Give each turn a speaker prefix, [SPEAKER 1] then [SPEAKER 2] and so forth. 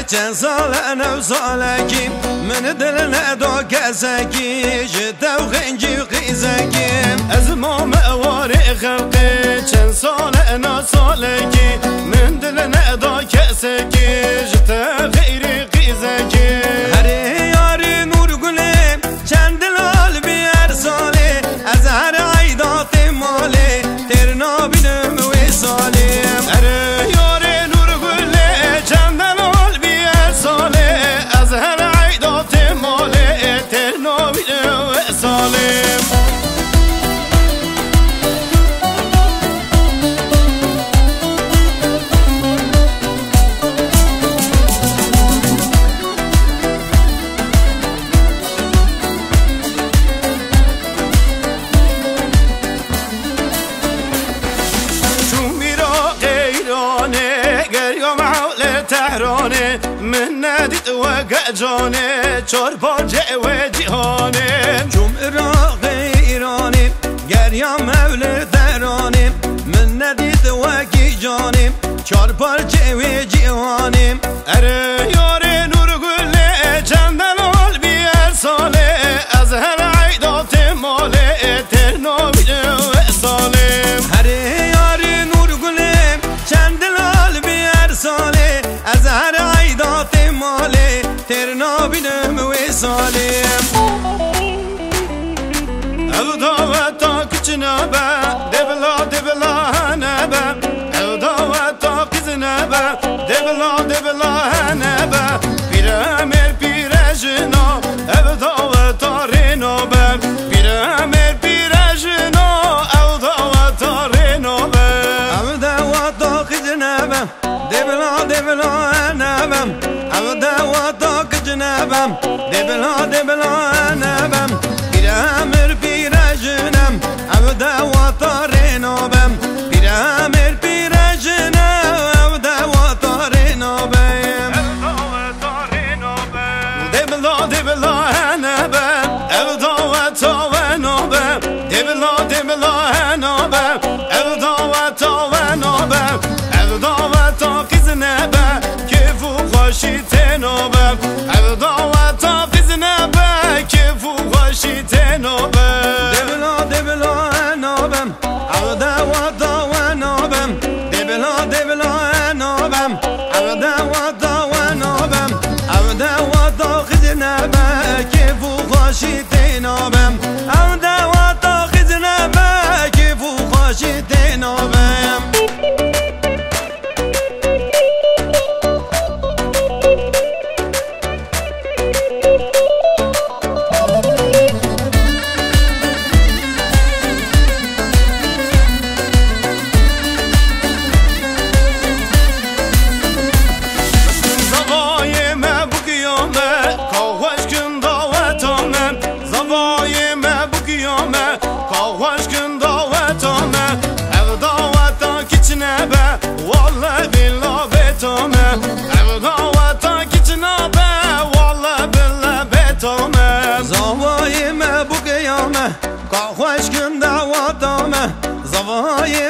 [SPEAKER 1] چند سال انا وصالكي من دلنا دو كاسكي جدا وخنجي وقيزكي ازمو مأواري خلقي چند سال انا صالكي من دلنا دو كاسكي جدا غيري قيزكي هري ياري نور قلي چند دلال بيار صالي ازهر عيداتي مالي ترنا بنم وصالي هري ياري نور قلي چند دلال بيار صالي ازهر عيداتي مالي ترنا بنم وصالي تهراني من ناديت وقع جاني چربا جوه جهاني جم عراق ایرانی گریا مولد تهرانی من ناديت وقع جاني چربا جوه جهاني اره یاره نور گله چند دلال بیار ساله از هر عیدات ماله ترنا بیده و ساله اره یاره نور گله چند دلال بیار ساله از هر عیدات ماله ترنا بینم وصاله او دعوت تا کچنابه دبلا هنبه او دعوت تا کزنبه دبلا هنبه پیرامر پیرجنا او دعوت تا رینوبه پیرامر پیرجنا او دعوت تا رینوبه او دعوت تا کزنبه دبلا هنبه او دعوت تا کجنبه دبلا هنبه پیرامر پیرجنم او دعوت تا رینوبه پیرامر پیرجنم او دعوت تا رینوبه دبلا هنبه او دعوت تا ونوبه دبلا هنبه او دعوت تا ونوبه او دعوت تا کزنبه کفو خوشی تنوبه او دعوت تا کزنبه کفو خوشی تنوبه دبلا هنوبه او دعوت تا ونوبه دبلا هنوبه او دعوت تا ونوبه او دعوت تا کزنبه کفو خوشی تنوبه او دعوت تا کزنبه کفو خوشی تنوبه زوای